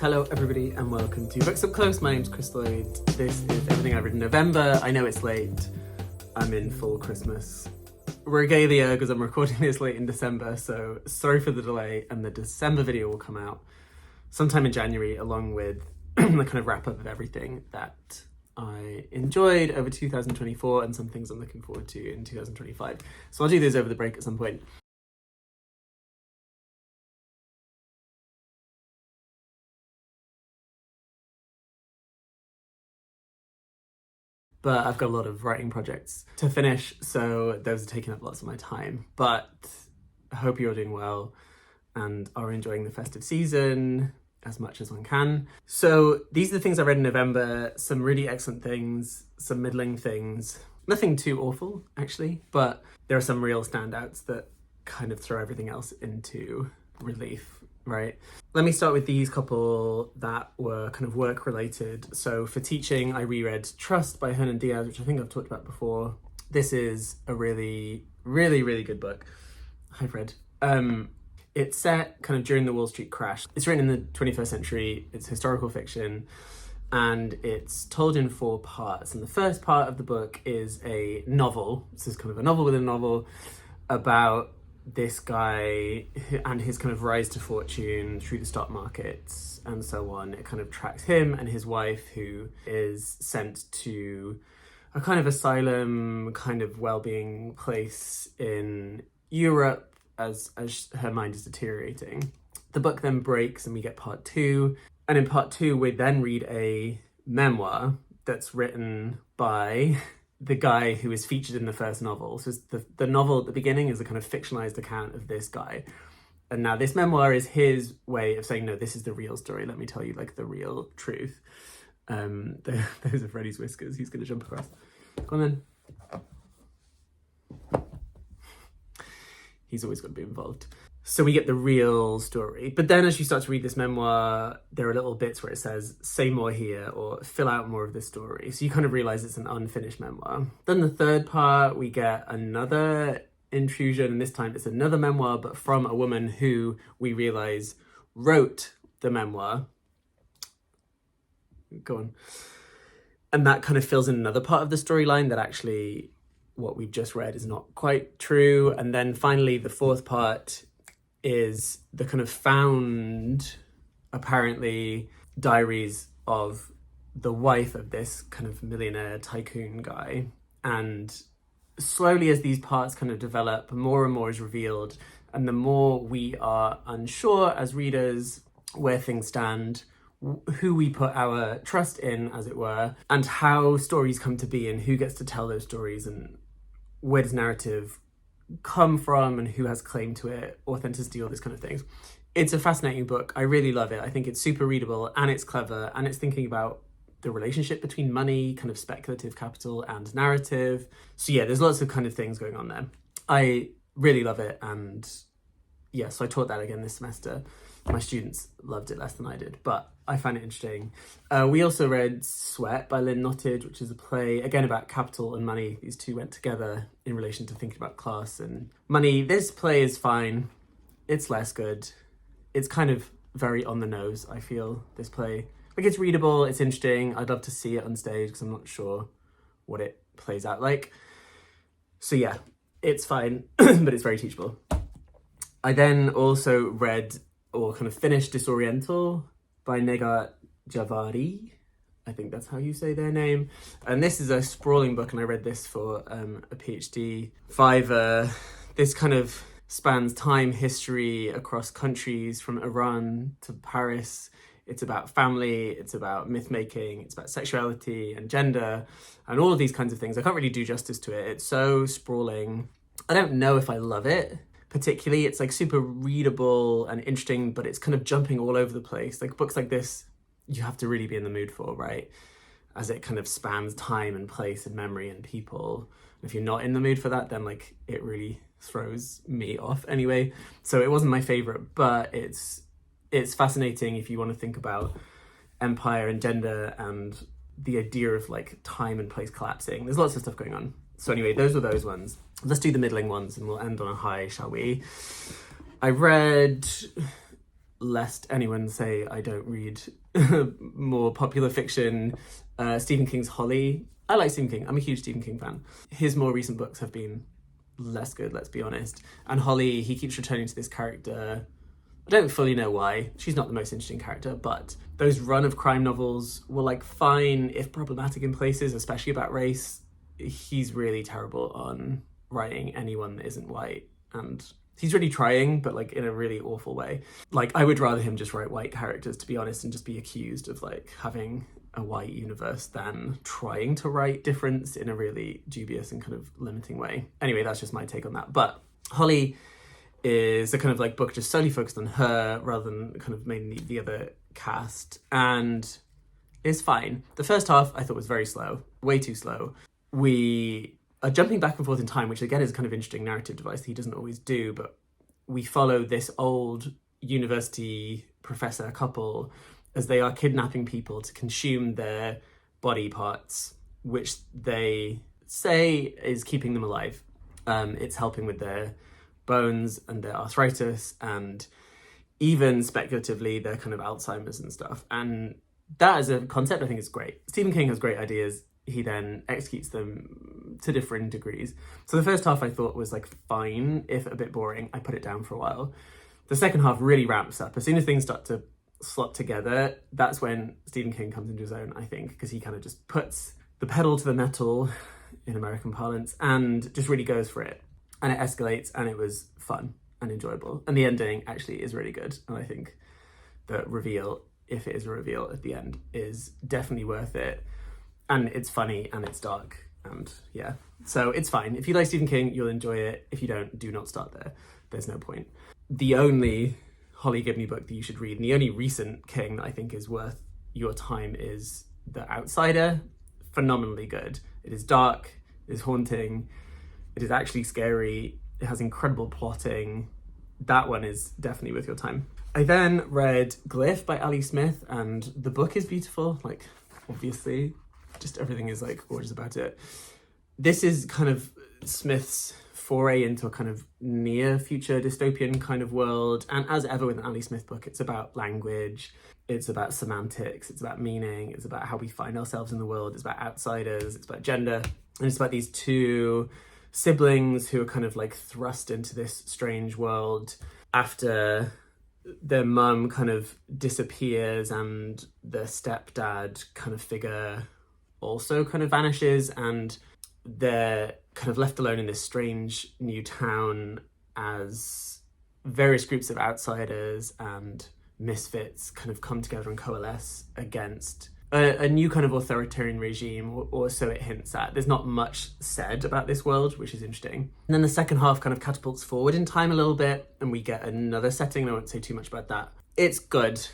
Hello everybody and welcome to Books Up Close. My name's Chris Lloyd. This is everything I've read in November. I know it's late. I'm in full Christmas regalia because I'm recording this late in December, so sorry for the delay, and the December video will come out sometime in January along with the kind of wrap up of everything that I enjoyed over 2024 and some things I'm looking forward to in 2025. So I'll do those over the break at some point. But I've got a lot of writing projects to finish, so those are taking up lots of my time. But I hope you're doing well and are enjoying the festive season as much as one can. So these are the things I read in November. Some really excellent things, some middling things. Nothing too awful, actually, but there are some real standouts that kind of throw everything else into relief, right? Let me start with these couple that were kind of work related. So for teaching, I reread Trust by Hernan Diaz, which I think I've talked about before. This is a really, really, really good book I've read. It's set kind of during the Wall Street crash. It's written in the 21st century. It's historical fiction, and it's told in 4 parts. And the first part of the book is a novel. This is kind of a novel within a novel about this guy and his kind of rise to fortune through the stock markets and so on. It kind of tracks him and his wife, who is sent to a kind of asylum, kind of well-being place in Europe as her mind is deteriorating. The book then breaks and we get part 2. And in part 2, we then read a memoir that's written by the guy who is featured in the first novel. So the novel at the beginning is a kind of fictionalized account of this guy. And now this memoir is his way of saying, no, this is the real story. Let me tell you like the real truth. Those are Freddie's whiskers. He's going to jump across. Go on then. He's always got to be involved. So we get the real story. But then as you start to read this memoir, there are little bits where it says, say more here, or fill out more of this story. So you kind of realize it's an unfinished memoir. Then the third part, we get another intrusion, and this time it's another memoir, but from a woman who we realize wrote the memoir. Go on. And that kind of fills in another part of the storyline that actually what we've just read is not quite true. And then finally, the fourth part is the kind of found, apparently, diaries of the wife of this kind of millionaire tycoon guy. And slowly as these parts kind of develop, more and more is revealed. And the more we are unsure as readers where things stand, who we put our trust in, as it were, and how stories come to be and who gets to tell those stories and where does narrative come from and who has claim to it, authenticity, all these kind of things. It's a fascinating book. I really love it. I think it's super readable and it's clever and it's thinking about the relationship between money, kind of speculative capital, and narrative. So yeah, there's lots of kind of things going on there. I really love it, and yeah, so I taught that again this semester. My students loved it less than I did, but I find it interesting. We also read Sweat by Lynn Nottage, which is a play, again, about capital and money. These two went together in relation to thinking about class and money. This play is fine. It's less good. It's kind of very on the nose, I feel, this play. Like, it's readable, it's interesting. I'd love to see it on stage because I'm not sure what it plays out like. So yeah, it's fine, but it's very teachable. I then also read or kind of finished Disoriental by Negar Javadi. I think that's how you say their name. And this is a sprawling book, and I read this for a PhD. This kind of spans time, history across countries from Iran to Paris. It's about family, it's about myth-making, it's about sexuality and gender, and all of these kinds of things. I can't really do justice to it. It's so sprawling. I don't know if I love it particularly. It's like super readable and interesting, but it's kind of jumping all over the place. Like books like this, you have to really be in the mood for, right? As it kind of spans time and place and memory and people. If you're not in the mood for that, then like it really throws me off anyway. So it wasn't my favorite, but it's fascinating if you want to think about empire and gender and the idea of like time and place collapsing. There's lots of stuff going on. So anyway, those were those ones. Let's do the middling ones and we'll end on a high, shall we? I read lest anyone say I don't read more popular fiction, Stephen King's Holly. I like Stephen King. I'm a huge Stephen King fan. His more recent books have been less good, let's be honest. And Holly, he keeps returning to this character. I don't fully know why. She's not the most interesting character, but those run of crime novels were like fine, if problematic in places, especially about race. He's really terrible on writing anyone that isn't white, and he's really trying, but like in a really awful way. Like, I would rather him just write white characters, to be honest, and just be accused of like having a white universe than trying to write difference in a really dubious and kind of limiting way. Anyway, that's just my take on that. But Holly is a kind of like book just solely focused on her rather than kind of mainly the other cast, and is fine. The first half I thought was very slow, way too slow. We are jumping back and forth in time, which again is a kind of interesting narrative device that he doesn't always do, but we follow this old university professor couple as they are kidnapping people to consume their body parts, which they say is keeping them alive. It's helping with their bones and their arthritis, and even speculatively their kind of Alzheimer's and stuff. And that as a concept, I think is great. Stephen King has great ideas. He then executes them to different degrees. So the first half I thought was like fine, if a bit boring. I put it down for a while. The second half really ramps up. As soon as things start to slot together, that's when Stephen King comes into his own, I think, because he kind of just puts the pedal to the metal, in American parlance, and just really goes for it. And it escalates, and it was fun and enjoyable. And the ending actually is really good. And I think the reveal, if it is a reveal at the end, is definitely worth it. And it's funny and it's dark, and yeah. So it's fine. If you like Stephen King, you'll enjoy it. If you don't, do not start there. There's no point. The only Holly Gibney book that you should read, and the only recent King that I think is worth your time, is The Outsider. Phenomenally good. It is dark, it is haunting, it is actually scary, it has incredible plotting. That one is definitely worth your time. I then read Glyph by Ali Smith, and the book is beautiful, like, obviously. Just everything is like gorgeous about it. This is kind of Smith's foray into a kind of near future dystopian kind of world. And as ever with an Ali Smith book, it's about language, it's about semantics, it's about meaning, it's about how we find ourselves in the world, it's about outsiders, it's about gender, and it's about these two siblings who are kind of like thrust into this strange world after their mum kind of disappears and their stepdad kind of figure also kind of vanishes, and they're kind of left alone in this strange new town as various groups of outsiders and misfits kind of come together and coalesce against a new kind of authoritarian regime, or so it hints at. There's not much said about this world, which is interesting. And then the second half kind of catapults forward in time a little bit, and we get another setting. I won't say too much about that. It's good.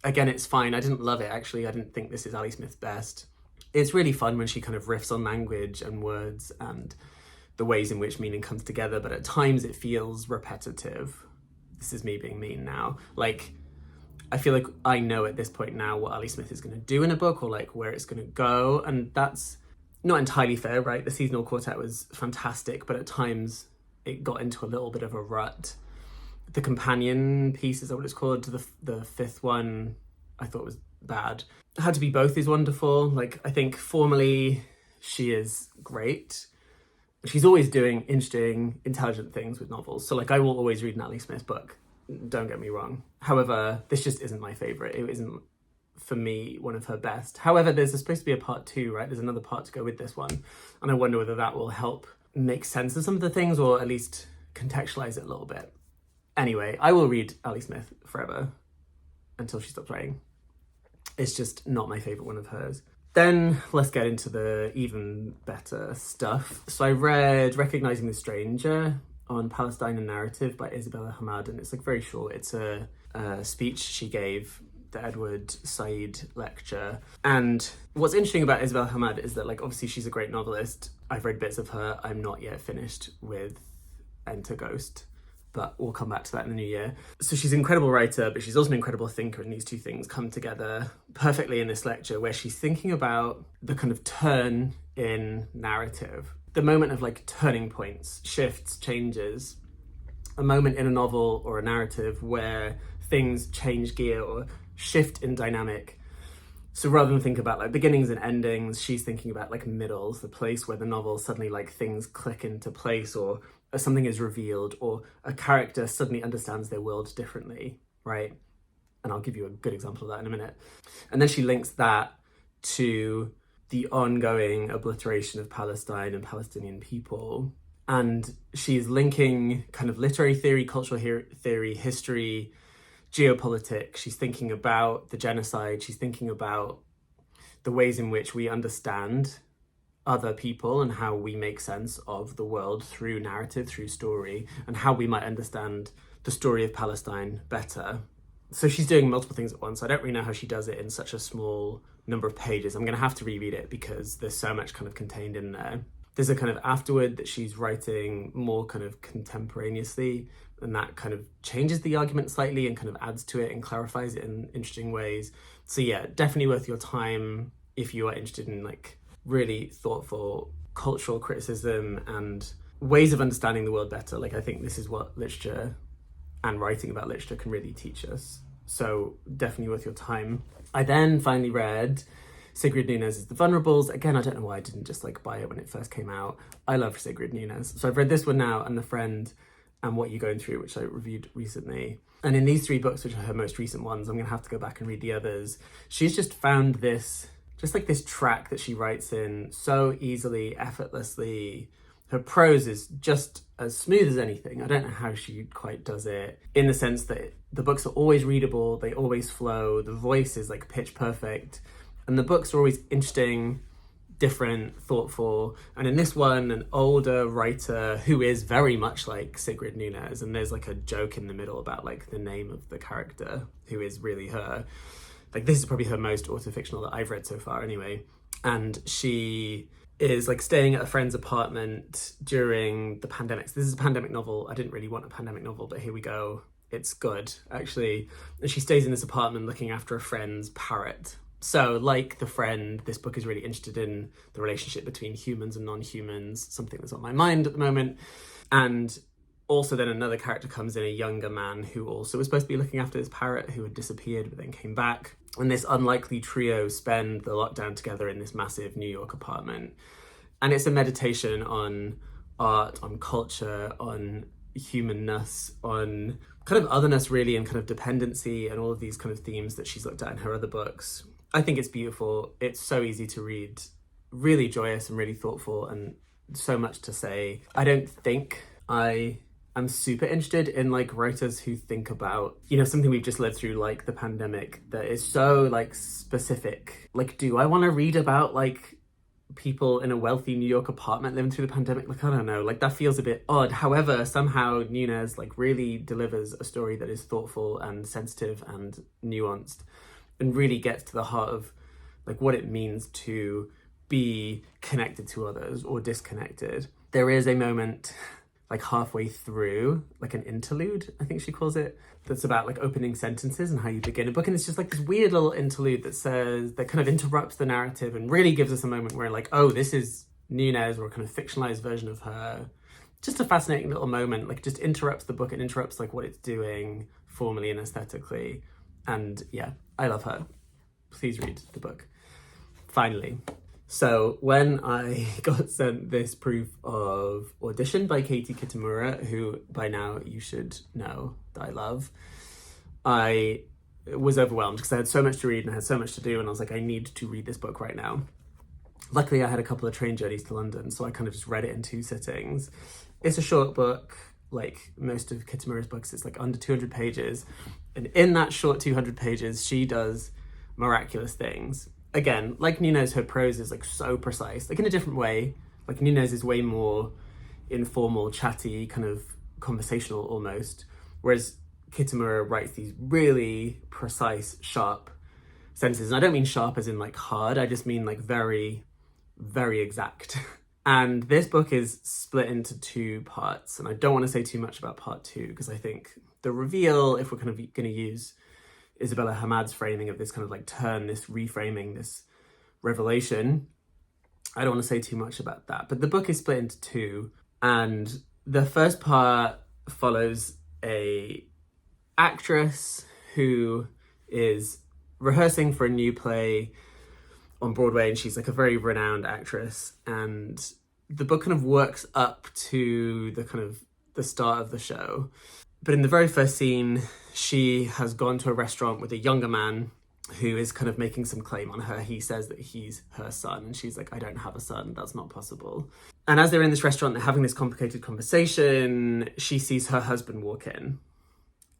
Again, it's fine. I didn't love it, actually. I didn't think this is Ali Smith's best. It's really fun when she kind of riffs on language and words and the ways in which meaning comes together, but at times it feels repetitive. This is me being mean now. Like, I feel like I know at this point now what Ali Smith is going to do in a book, or like where it's going to go, and that's not entirely fair, right? The Seasonal Quartet was fantastic, but at times it got into a little bit of a rut. The companion piece, is that what it's called? The fifth one, I thought was bad. How to Be Both is wonderful. Like, I think formally she is great. She's always doing interesting, intelligent things with novels. So like, I will always read an Ali Smith book, don't get me wrong. However, this just isn't my favourite. It isn't, for me, one of her best. However, there's supposed to be a part 2, right? There's another part to go with this one. And I wonder whether that will help make sense of some of the things, or at least contextualise it a little bit. Anyway, I will read Ali Smith forever until she stops writing. It's just not my favourite one of hers. Then let's get into the even better stuff. So I read Recognising the Stranger on Palestine and Narrative by Isabella Hamad, and it's like very short. It's a speech she gave, the Edward Said lecture. And what's interesting about Isabella Hamad is that, like, obviously she's a great novelist. I've read bits of her. I'm not yet finished with Enter Ghost, but we'll come back to that in the new year. So she's an incredible writer, but she's also an incredible thinker, and these two things come together perfectly in this lecture, where she's thinking about the kind of turn in narrative, the moment of like turning points, shifts, changes, a moment in a novel or a narrative where things change gear or shift in dynamic. So rather than think about like beginnings and endings, she's thinking about like middles, the place where the novel suddenly like things click into place, or something is revealed, or a character suddenly understands their world differently, right? And I'll give you a good example of that in a minute. And then she links that to the ongoing obliteration of Palestine and Palestinian people. And she's linking kind of literary theory, cultural theory, history, geopolitics. She's thinking about the genocide. She's thinking about the ways in which we understand other people and how we make sense of the world through narrative, through story, and how we might understand the story of Palestine better. So she's doing multiple things at once. I don't really know how she does it in such a small number of pages. I'm going to have to reread it because there's so much kind of contained in there. There's a kind of afterward that she's writing more kind of contemporaneously, and that kind of changes the argument slightly and kind of adds to it and clarifies it in interesting ways. So yeah, definitely worth your time if you are interested in like really thoughtful cultural criticism and ways of understanding the world better. Like I think this is what literature and writing about literature can really teach us. So definitely worth your time. I then finally read Sigrid Nunez's The Vulnerables. Again, I don't know why I didn't just like buy it when it first came out. I love Sigrid Nunez. So I've read this one now, and The Friend, and What You're Going Through, which I reviewed recently. And in these three books, which are her most recent ones, I'm going to have to go back and read the others. She's just found this, just like this track that she writes in so easily, effortlessly. Her prose is just as smooth as anything. I don't know how she quite does it, in the sense that the books are always readable, they always flow, the voice is like pitch perfect, and the books are always interesting, different, thoughtful. And in this one, an older writer who is very much like Sigrid Nunez, and there's like a joke in the middle about like the name of the character who is really her. Like this is probably her most autofictional that I've read so far anyway. And she is like staying at a friend's apartment during the pandemic. So this is a pandemic novel. I didn't really want a pandemic novel, but here we go. It's good, actually. And she stays in this apartment looking after a friend's parrot. So like The Friend, this book is really interested in the relationship between humans and non-humans, something that's on my mind at the moment. And also then another character comes in, a younger man who also was supposed to be looking after this parrot who had disappeared but then came back. And this unlikely trio spend the lockdown together in this massive New York apartment. And it's a meditation on art, on culture, on humanness, on kind of otherness really, and kind of dependency, and all of these kind of themes that she's looked at in her other books. I think it's beautiful. It's so easy to read, really joyous and really thoughtful, and so much to say. I don't think I'm super interested in like writers who think about, you know, something we've just lived through, like the pandemic, that is so like specific. Like, do I want to read about like people in a wealthy New York apartment living through the pandemic? Like, I don't know, like that feels a bit odd. However, somehow Nunez like really delivers a story that is thoughtful and sensitive and nuanced, and really gets to the heart of like what it means to be connected to others or disconnected. There is a moment like halfway through, like an interlude, I think she calls it, that's about like opening sentences and how you begin a book. And it's just like this weird little interlude that kind of interrupts the narrative and really gives us a moment where like, oh, this is Nunez, or a kind of fictionalized version of her. Just a fascinating little moment, like just interrupts the book and interrupts like what it's doing formally and aesthetically. And yeah, I love her. Please read the book. Finally. So when I got sent this proof of Audition by Katie Kitamura, who by now you should know that I love, I was overwhelmed because I had so much to read and I had so much to do, and I was like, I need to read this book right now. Luckily, I had a couple of train journeys to London, so I kind of just read it in 2 sittings. It's a short book, like most of Kitamura's books. It's like under 200 pages. And in that short 200 pages, she does miraculous things. Again, like Nunez, her prose is like so precise, like in a different way. Like Nunez is way more informal, chatty, kind of conversational almost. Whereas Kitamura writes these really precise, sharp sentences. And I don't mean sharp as in like hard, I just mean like very, very exact. And this book is split into 2 parts. And I don't want to say too much about part 2 because I think the reveal, if we're kind of going to use Isabella Hamad's framing of this kind of like turn, this reframing, this revelation, I don't want to say too much about that. But the book is split into 2. And the first part follows a actress who is rehearsing for a new play on Broadway, and she's like a very renowned actress, and the book kind of works up to the start of the show. But in the very first scene, she has gone to a restaurant with a younger man who is kind of making some claim on her. He says that he's her son, and she's like, I don't have a son, that's not possible. And as they're in this restaurant, they're having this complicated conversation, she sees her husband walk in,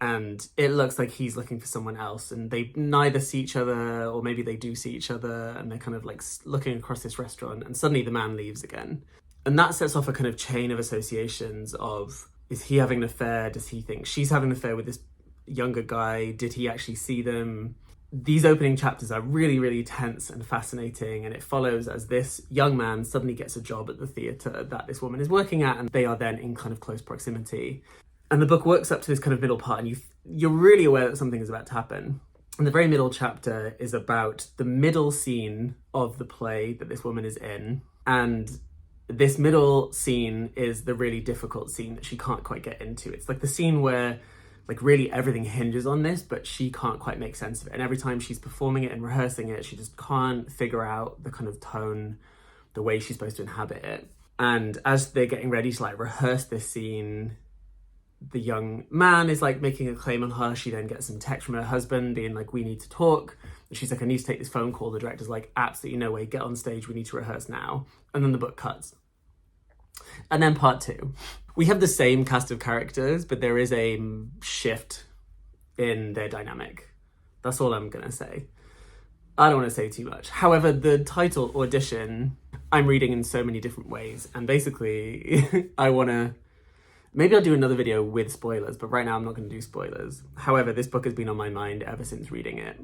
and it looks like he's looking for someone else, and they neither see each other, or maybe they do see each other, and they're kind of like looking across this restaurant, and suddenly the man leaves again. And that sets off a kind of chain of associations of, is he having an affair? Does he think she's having an affair with this younger guy? Did he actually see them? These opening chapters are really, really tense and fascinating, and it follows as this young man suddenly gets a job at the theatre that this woman is working at, and they are then in kind of close proximity. And the book works up to this kind of middle part, and you're really aware that something is about to happen. And the very middle chapter is about the middle scene of the play that this woman is in, and this middle scene is the really difficult scene that she can't quite get into. It's like the scene where like really everything hinges on this, but she can't quite make sense of it. And every time she's performing it and rehearsing it, she just can't figure out the kind of tone, the way she's supposed to inhabit it. And as they're getting ready to like rehearse this scene, the young man is like making a claim on her. She then gets some text from her husband being like, we need to talk. And she's like, I need to take this phone call. The director's like, absolutely no way, get on stage, we need to rehearse now. And then the book cuts. And then part two. We have the same cast of characters, but there is a shift in their dynamic. That's all I'm gonna say. I don't want to say too much. However, the title, Audition, I'm reading in so many different ways. And basically, maybe I'll do another video with spoilers, but right now I'm not going to do spoilers. However, this book has been on my mind ever since reading it.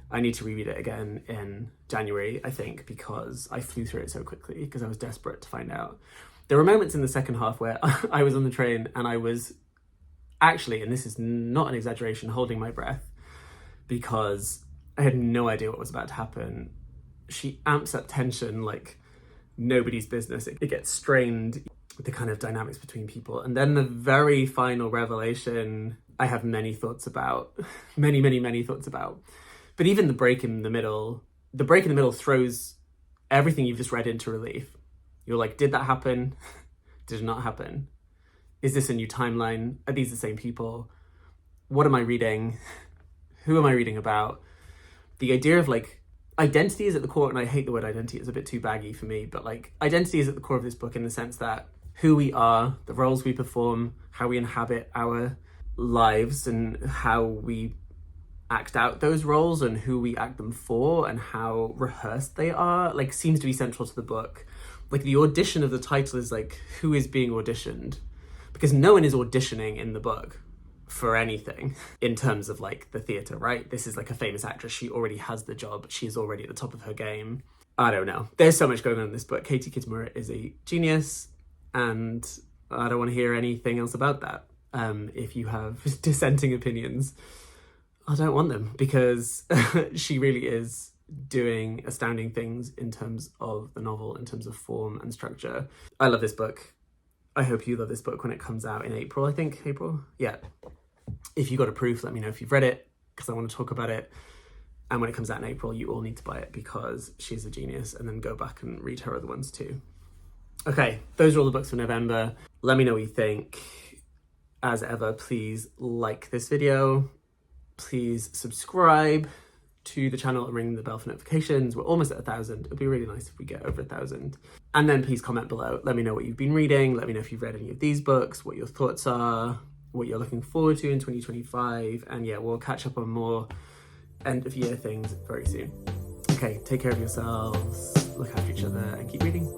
I need to reread it again in January, I think, because I flew through it so quickly because I was desperate to find out. There were moments in the second half where I was on the train and I was actually, and this is not an exaggeration, holding my breath because I had no idea what was about to happen. She amps up tension like nobody's business. It gets strained, the kind of dynamics between people. And then the very final revelation, I have many thoughts about, many thoughts about. But even the break in the middle throws everything you've just read into relief. You're like, did that happen? Did it not happen? Is this a new timeline? Are these the same people? What am I reading? Who am I reading about? The idea of like, identity is at the core, and I hate the word identity, it's a bit too baggy for me, but like identity is at the core of this book in the sense that who we are, the roles we perform, how we inhabit our lives, and how we act out those roles, and who we act them for, and how rehearsed they are, like seems to be central to the book. Like the audition of the title is like, who is being auditioned? Because no one is auditioning in the book for anything in terms of like the theatre, right? This is like a famous actress. She already has the job. She is already at the top of her game. I don't know. There's so much going on in this book. Katie Kitamura is a genius, and I don't want to hear anything else about that. If you have dissenting opinions, I don't want them, because she really is doing astounding things in terms of the novel, in terms of form and structure. I love this book. I hope you love this book when it comes out in April, I think. April? Yeah. If you got a proof, let me know if you've read it, because I want to talk about it. And when it comes out in April, you all need to buy it because she's a genius, and then go back and read her other ones too. Okay, those are all the books for November. Let me know what you think. As ever, please like this video. Please subscribe to the channel and ring the bell for notifications. We're almost at 1,000. It'd be really nice if we get over 1,000. And then please comment below. Let me know what you've been reading. Let me know if you've read any of these books, what your thoughts are, what you're looking forward to in 2025. And yeah, we'll catch up on more end of year things very soon. Okay, take care of yourselves, look after each other, and keep reading.